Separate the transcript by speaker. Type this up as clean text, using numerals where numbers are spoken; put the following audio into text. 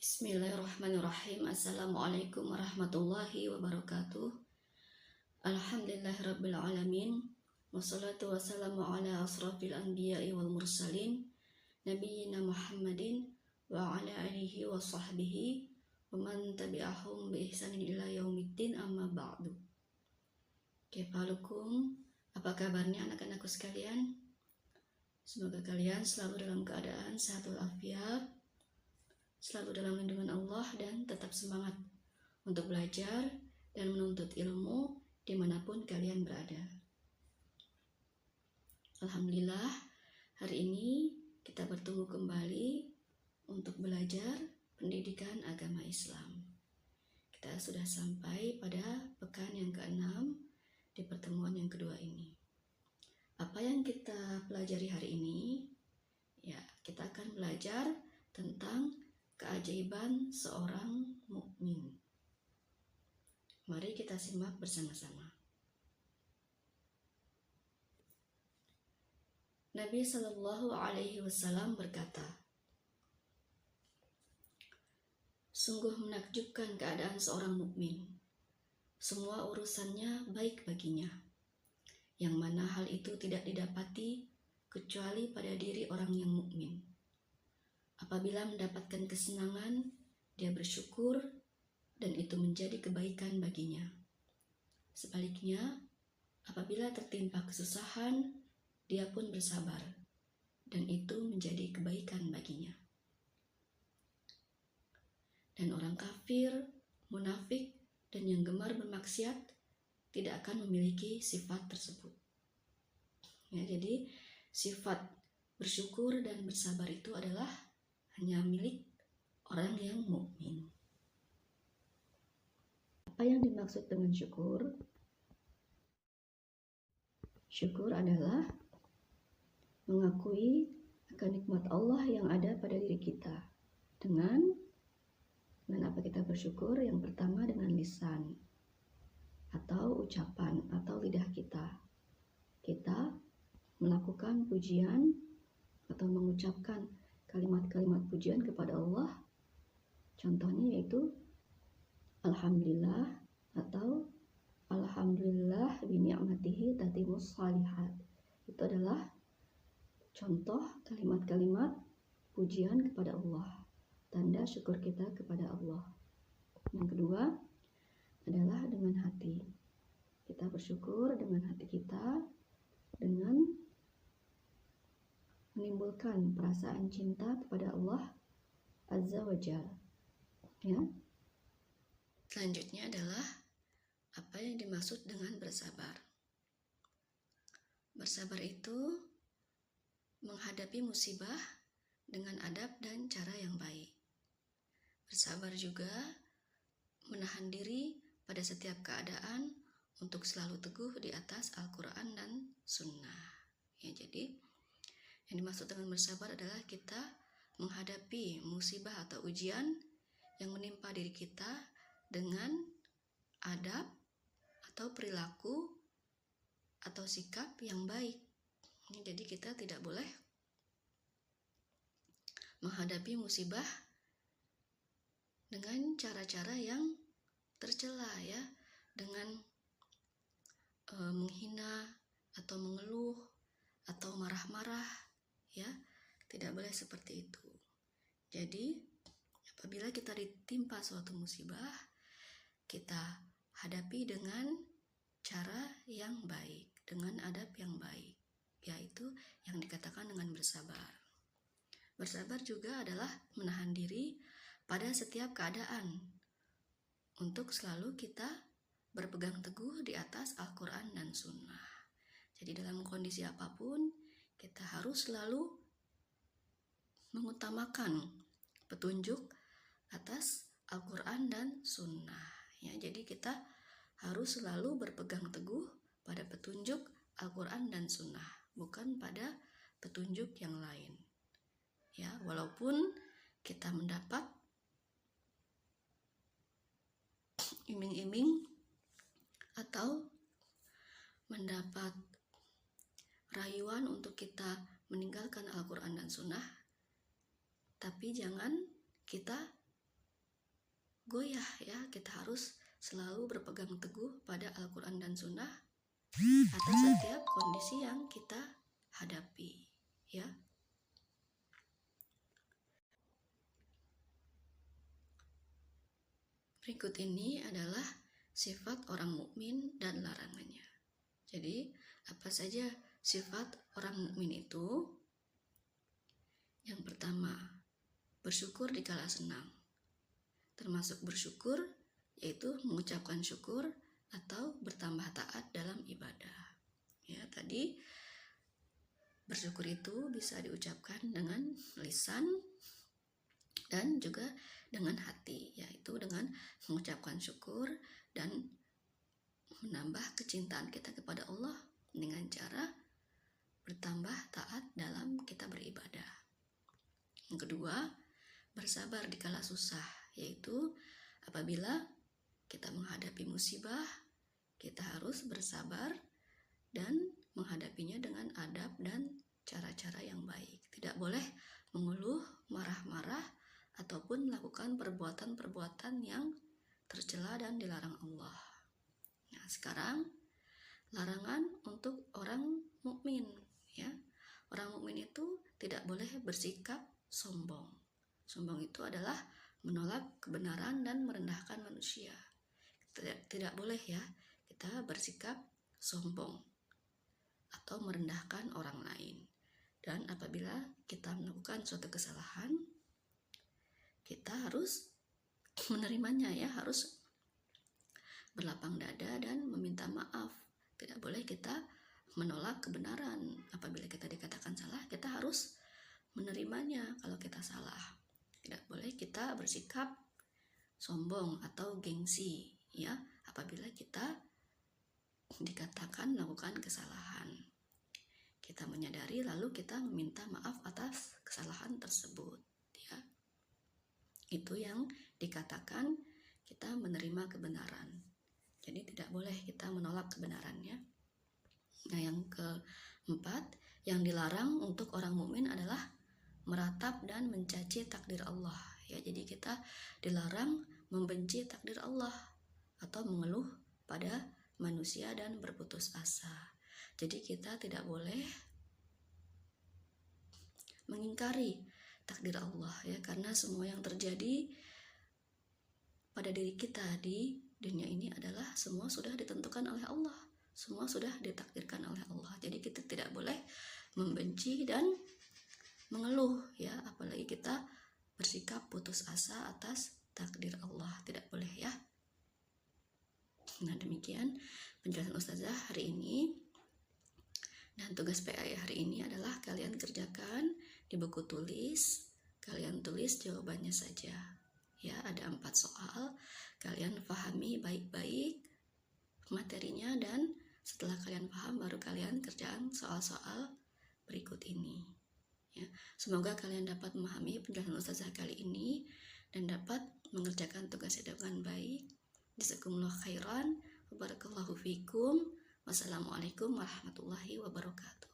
Speaker 1: Bismillahirrahmanirrahim. Assalamualaikum warahmatullahi wabarakatuh. Alhamdulillahirabbil alamin. Wassalatu wassalamu ala asrafil anbiya'i wal mursalin nabiyyina Muhammadin wa ala alihi wa sahbihi wa man tabi'ahum bi ihsanin ila yaumiddin, amma ba'du. Kaifalukum? Apa kabarnya anak-anakku sekalian? Semoga kalian selalu dalam keadaan sehat walafiat, selalu dalam lindungan Allah, dan tetap semangat untuk belajar dan menuntut ilmu dimanapun kalian berada. Alhamdulillah, hari ini kita bertemu kembali untuk belajar pendidikan agama Islam. Kita sudah sampai pada pekan yang ke-6 di pertemuan yang kedua ini. Apa yang kita pelajari hari ini? Ya, kita akan belajar tentang keajaiban seorang mukmin. Mari kita simak bersama-sama. Nabi Shallallahu Alaihi Wasallam berkata, "Sungguh menakjubkan keadaan seorang mukmin. Semua urusannya baik baginya, yang mana hal itu tidak didapati kecuali pada diri orang yang mukmin. Apabila mendapatkan kesenangan, dia bersyukur dan itu menjadi kebaikan baginya. Sebaliknya, apabila tertimpa kesusahan, dia pun bersabar dan itu menjadi kebaikan baginya. Dan orang kafir, munafik, dan yang gemar bermaksiat tidak akan memiliki sifat tersebut." Ya, jadi sifat bersyukur dan bersabar itu adalah hanya milik orang yang mukmin. Apa yang dimaksud dengan syukur? Syukur adalah mengakui akan nikmat Allah yang ada pada diri kita. Dengan apa kita bersyukur? Yang pertama dengan lisan atau ucapan atau lidah kita. Kita melakukan pujian atau mengucapkan kalimat-kalimat pujian kepada Allah. Contohnya yaitu Alhamdulillah atau Alhamdulillah bi ni'matihi tatimmus shalihat. Itu adalah contoh kalimat-kalimat pujian kepada Allah, tanda syukur kita kepada Allah. Yang kedua adalah dengan hati. Kita bersyukur dengan hati kita dengan menimbulkan perasaan cinta kepada Allah Azza wa Jalla. Ya. Selanjutnya adalah apa yang dimaksud dengan bersabar. Bersabar itu menghadapi musibah dengan adab dan cara yang baik. Bersabar juga menahan diri pada setiap keadaan untuk selalu teguh di atas Al-Quran dan Sunnah. Ya, jadi yang dimaksud dengan bersabar adalah kita menghadapi musibah atau ujian yang menimpa diri kita dengan adab atau perilaku atau sikap yang baik. Jadi kita tidak boleh menghadapi musibah dengan cara-cara yang tercela, ya, dengan menghina atau mengeluh atau marah-marah, ya, tidak boleh seperti itu. Jadi apabila kita ditimpa suatu musibah, kita hadapi dengan cara yang baik, dengan adab yang baik, yaitu yang dikatakan dengan bersabar. Bersabar juga adalah menahan diri pada setiap keadaan untuk selalu kita berpegang teguh di atas Al-Quran dan Sunnah. Jadi dalam kondisi apapun, kita harus selalu mengutamakan petunjuk atas Al-Quran dan Sunnah. Ya, jadi kita harus selalu berpegang teguh pada petunjuk Al-Quran dan Sunnah, bukan pada petunjuk yang lain. Ya, walaupun kita mendapat iming-iming atau mendapat rayuan untuk kita meninggalkan Al-Quran dan Sunnah, tapi jangan kita goyah ya. Kita harus selalu berpegang teguh pada Al-Quran dan Sunnah atas setiap kondisi yang kita hadapi ya. Berikut ini adalah sifat orang mukmin dan larangannya. Jadi, apa saja sifat orang mukmin itu? Yang pertama, bersyukur dikala senang. Termasuk bersyukur yaitu mengucapkan syukur atau bertambah taat dalam ibadah. Ya, tadi bersyukur itu bisa diucapkan dengan lisan dan juga dengan hati, yaitu dengan mengucapkan syukur dan menambah kecintaan kita kepada Allah dengan cara bertambah taat dalam kita beribadah. Yang kedua, bersabar dikala susah, yaitu apabila kita menghadapi musibah, kita harus bersabar dan menghadapinya dengan adab dan cara-cara yang baik. Tidak boleh mengeluh, marah-marah, ataupun melakukan perbuatan-perbuatan yang tercela dan dilarang Allah. Nah, sekarang larangan untuk orang mukmin ya. Orang mukmin itu tidak boleh bersikap sombong. Sombong itu adalah menolak kebenaran dan merendahkan manusia. Tidak boleh ya kita bersikap sombong atau merendahkan orang lain. Dan apabila kita melakukan suatu kesalahan, kita harus menerimanya ya, harus berlapang dada dan meminta maaf. Tidak boleh kita menolak kebenaran. Apabila kita dikatakan salah, kita harus menerimanya kalau kita salah. Tidak boleh kita bersikap sombong atau gengsi ya apabila kita dikatakan melakukan kesalahan. Kita menyadari lalu kita meminta maaf atas kesalahan tersebut ya. Itu yang dikatakan kita menerima kebenaran. Jadi tidak boleh kita menolak kebenarannya. Nah, yang keempat, yang dilarang untuk orang mukmin adalah meratap dan mencaci takdir Allah ya. Jadi kita dilarang membenci takdir Allah atau mengeluh pada manusia dan berputus asa. Jadi kita tidak boleh mengingkari takdir Allah ya, karena semua yang terjadi pada diri kita di dunia ini adalah semua sudah ditentukan oleh Allah, semua sudah ditakdirkan oleh Allah. Jadi kita tidak boleh membenci dan mengeluh ya, apalagi kita bersikap putus asa atas takdir Allah, tidak boleh ya. Nah, demikian penjelasan Ustazah hari ini. Dan tugas PA hari ini adalah kalian kerjakan di buku tulis, kalian tulis jawabannya saja ya. Ada 4 soal, kalian pahami baik-baik materinya, dan setelah kalian paham baru kalian kerjaan soal-soal berikut ini ya. Semoga kalian dapat memahami penjelasan Ustazah kali ini dan dapat mengerjakan tugasnya dengan baik. Jazakumullah khairan, barakallahu fikum. Wassalamualaikum warahmatullahi wabarakatuh.